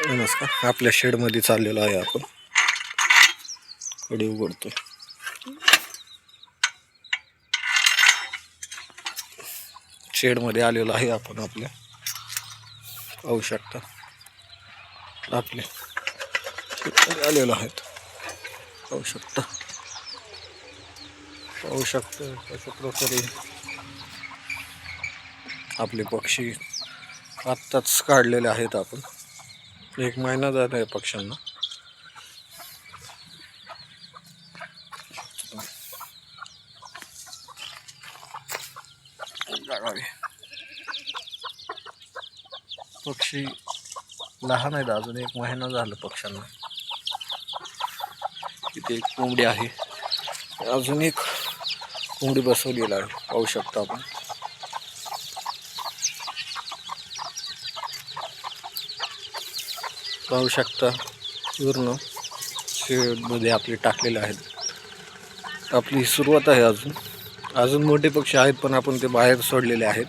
नमस्कार. आपल्या शेडमध्ये चाललेलो आहे आपण. कडी उघडतोय. शेडमध्ये आलेलो आहे आपण. आपल्या पाहू शकता आपले शेडमध्ये आलेलो आहेत. पाहू शकता कशा प्रकारे आपले पक्षी आत्ताच काढलेले आहेत. आपण 1 महिना झाला आहे पक्ष्यांना. पक्षी लहान आहेत अजून. 1 महिना झाला पक्ष्यांना. इथे एक कोंबडी आहे. अजून एक कोंबडी बसवलेला आहे. पाहू शकता आपण. पाहू शकता पूर्ण शेडमध्ये आपले टाकलेले आहेत. आपली सुरुवात आहे. अजून मोठे पक्षी आहेत पण आपण ते बाहेर सोडलेले आहेत.